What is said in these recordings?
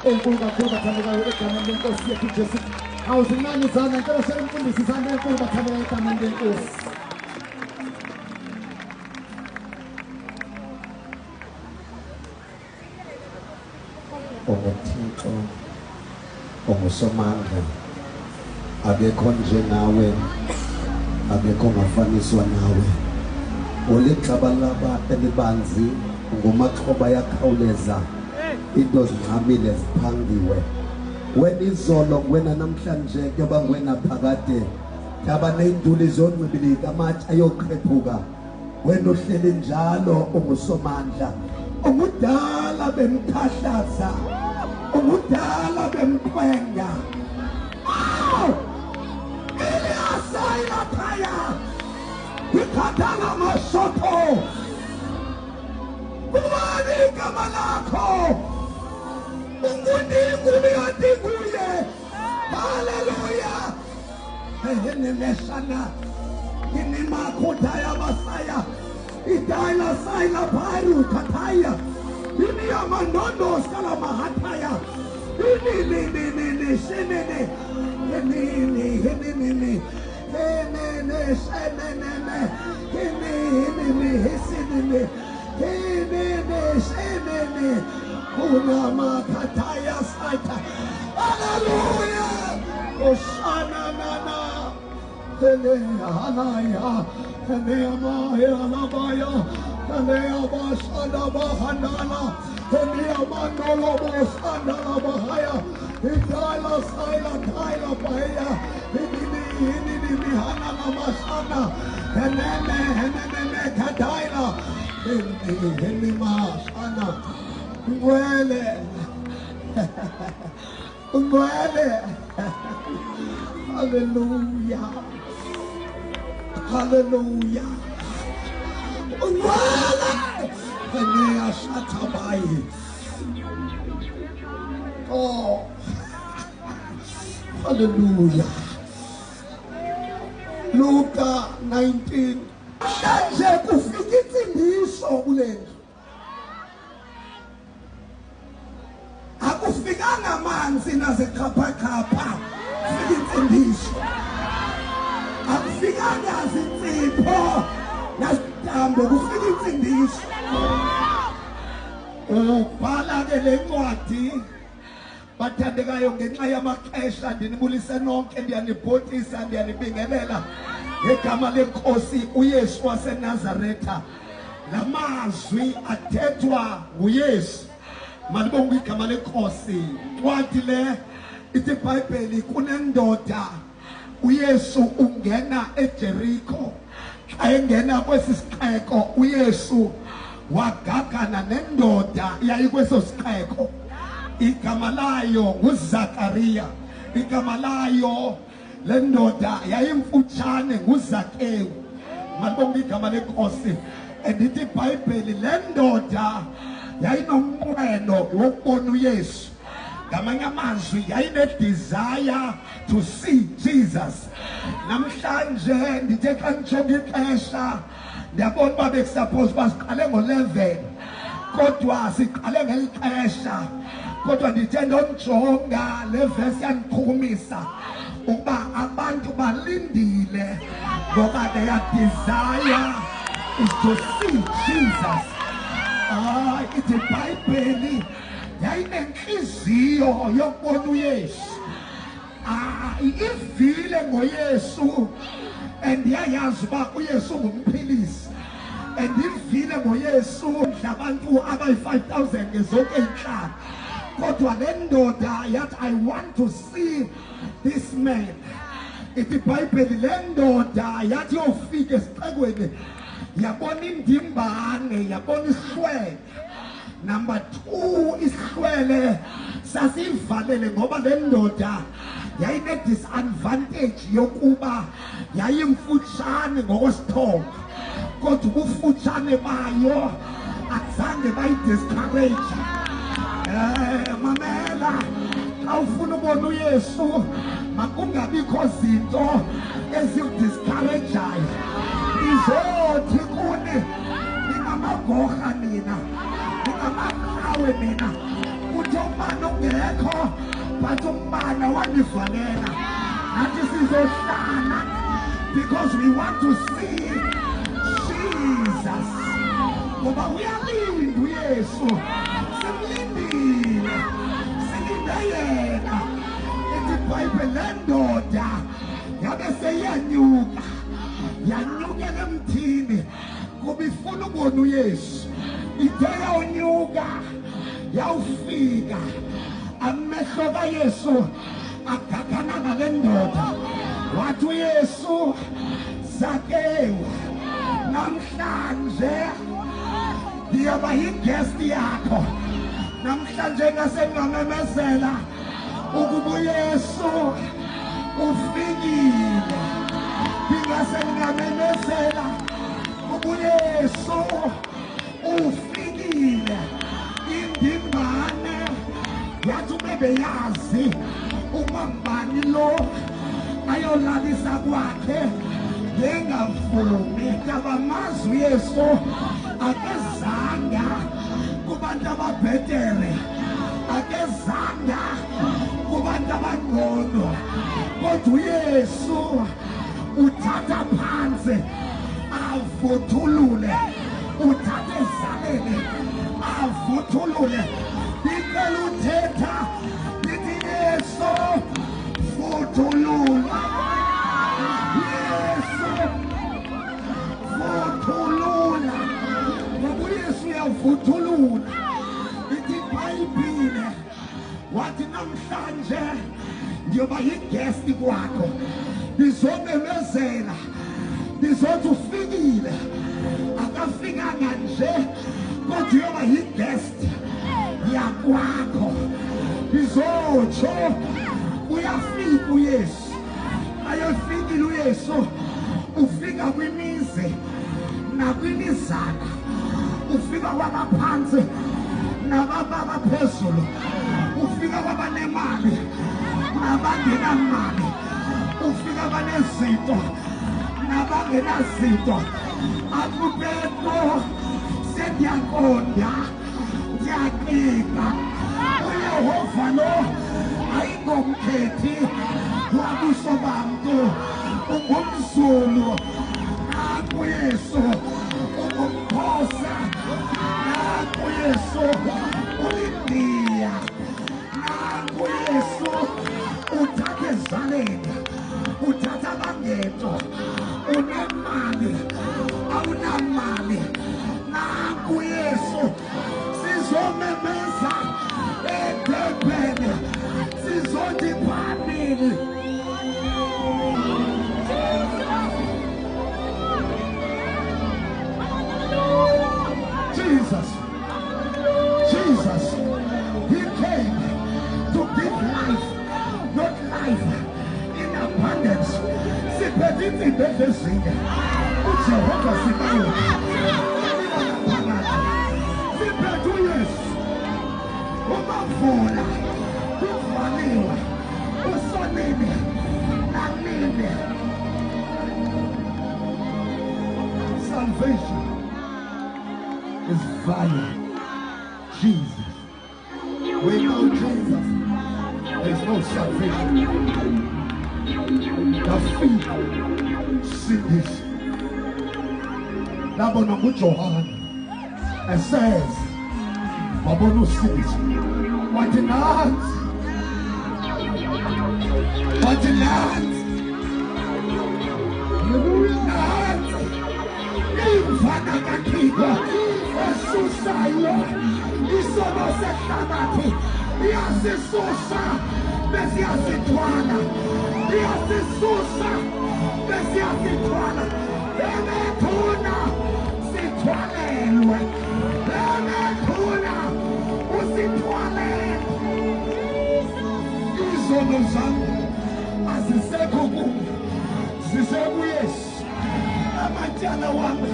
enkulu kakhulu bathandekayo egameni lenkosi yethu Jesu. Awuzinani izandla ngicela sicela umfundisi izandla enkulu bathandekayo egameni lenkosi. Onguthixo ongusomandla, akekho njengawe, akekho ngafaniswa nawe. Ulixabalaba elibanzi, ngumaxhoba yakhawuleza, into zingxamile ziphangiwe. Wena izolo, wena namhlanje, kuyoba wena phakade, yaba ney'nduli zoncibilika amatshe ayoqhephuka. Wena uhleli njalo ungusomandla, ungudala bemkhahlaza, ungudala bemqwenga. Iliyasayila phaya ikhathala masotho. Kubani igama lakho? Ungundinguli yandinguye. Haleluya. Ehenemeshana inimakhutha yabasaya idayila sayila pharu khathaya iniyamandondo skala mahathaya ini shenene ini Kunama kataya saita. Hallelujah. Hosanna nana. Hele halaya. Hele amaya labaya. Hele abashana bahanana. Hele amandolo bosandala bahaya. Itala saila taila bahaya. Ini mihana namasana. Hele kataila. Hele masana. Ngwele. Ngwele. Hallelujah. Hallelujah. Ngwele. Hallelujah. Shatabai. Oh. Hallelujah. Luka 19. Nje kufika intsindiso kulendlu. Akufikanga amanzi nasekhaphakhapha, fika intsindiso. Akufikanga izitsipho nasitambo, kufika intsindiso. Ubhala ke le ncwadi bathandekayo ngenxa yamaxesha ndinibulise nonke, ndiyanibhotisa, ndiyanibingelela ngegama lenkosi uYesu waseNazaretha. La mazwi athethwa nguYesu. Malibonga igama lenkosi. Ncwadi le ithi iBhayibheli kunendoda uYesu ungena eJeriko. Xa engena kwesi sixeko uYesu wagagana nendoda yayikweso sixeko. Igama layo nguZakariya. Igama layo le ndoda yayimfutshane nguZakewu. Malibonga igama lenkosi. Endithi iBhayibheli le ndoda yayinomnqweno wokubona uYesu. Ngamanye amazwi yayine-desire to see Jesus. Namhlanje ndithe xa ndijonga ixesha ndiyabona uba bekusuppose uba siqale ngo-11 kodwa siqale ngeli xesha. Kodwa ndithe ndonjonga le vesi yandichumisa ukuba abantu balindile ngoba their desire is to see Jesus. Ithi iBhayibheli yayinenhliziyo yokubona uYesu. Ivile ngoYesu and yayazi uba uYesu ngumphilisi. And ivile ngoYesu abantu abayi-5,000 ngezonke intlanga. Kodwa le ndoda yathi I want to see this man. Ithi iBhayibheli le ndoda yathi yofika esixekweni yabona indimbane, yabona isihlwele. Number 2, isihlwele sasivalele ngoba le ndoda yayine-disadvantage yokuba yayimfutshane ngokwesithongo. Kodwa ubufutshane bayo azange bayi-discourage. Mamela, xa ufuna ubona uYesu makungabikho zinto ezikudiscourageayo. Izothi kuni ningamagorha nina, ningamaqhawe nina, uthi manungekho but umbane wanivalela nathi sizohlala because we want to see Jesus ngoba uyalinda uYesu simlindile silinde yena ethi iBhayibheli lendoda yabe seyanyuka yanyukela emthini kuba ifuna ukubona uYesu ithe yawunyuka yawufika amehlo kaYesu agagana ngale ndoda wathi uYesu Zakewu namhlanje ngiyaba yiguest yakho namhlanje ngasengamemezela ukuba uYesu ufikile ngingasengamemezela ukuba uYesu ufikile indimbane yathi ubebeyazi umambani lo ayolalisa kwakhe ngengavumi kabamazi uYesu akezanga kubantu ababhetere akezanga kubantu abangcono kodwa uYesu uthatha phansi avuthulule uthatha ezaleni avuthulule icela uthetha lithi Yesu vuthulula Yesu vuthulula ngoba uYesu uyavuthulula ithi iBhayibhile wathi namhlanje ngiyoba yiguest kwakho ngizomemezela ngizothi ufikile akafikanga nje kodwa uyoba yiguest yakwakho ngizotsho uyafika uYesu ayofikile uYesu ufika kwimizi nakwimizana ufika kwabaphansi nabababa phezulu ufika kwabanemali nabangenamali ufika abanezinto nabangenazinto akubekho sendiyakonda ndiyaqika uYehova lo ayingomkhethi wabuso bantu ungumzulu naku Yesu ungumkhosa naku Yesu ulindiya naku Yesu uthatha ezaleni uthatha abangento unemali awunamali naku Yesu sizomemeza eDurban sizothi phambili Jesus he came to give life not life in abundance siphethe bezinga uJehova sibayo siphethe uYesu umavula kuvaliwe usonini nanini salvation is via Jesus. Without Jesus, there is no salvation. The feet see this. Nabona nguJohana it says, Babonu sees what in hands, what in hands, Imfana kaKhipha esusayo isono sehlabathi iyasisusa besiyasithwala iyasisusa besiyasithwala emethuna sithwalelwe emethuna usithwalelwe izono zami azisekho kubi zisekuYesu amatyala wami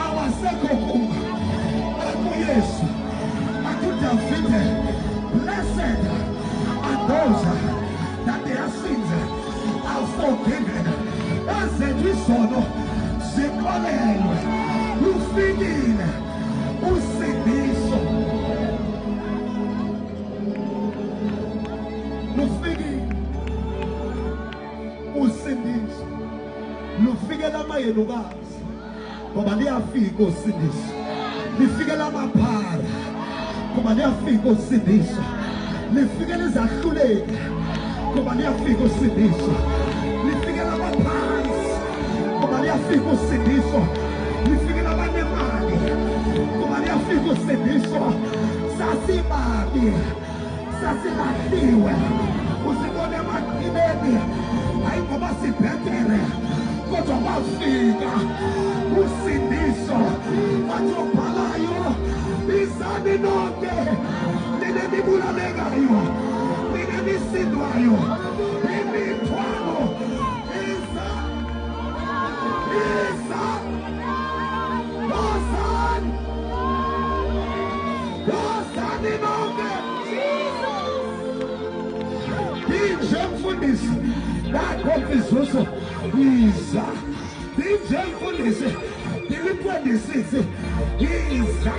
awasekho kubi kuYesu akudavide blessed are those that their sins are forgiven ezethu izono zikolelwe ufikile usindiso lufikile usindiso, lufikela amayelukazi ngoba liyafika usindiso, lifikela amaphara ngoba liyafika usindiso, lifikela izahluleli ngoba liyafika usindiso, lifikela abaphansi ngoba liyafika usindiso, lifikela abanemali ngoba liyafika usindiso. Sasibabi, sasilahliwe, usibone emaqhibeni, hayi ngoba sibhedele, kodwa kwafika usindiso. Wathi obhalayo, bizani nonke ninemibulalekayo, ninemisindwayo, imithwalo iza wozani nonke. Inje mfundisi nakhopha izuzo iza, inje mfundisi ngiliqondisise iza.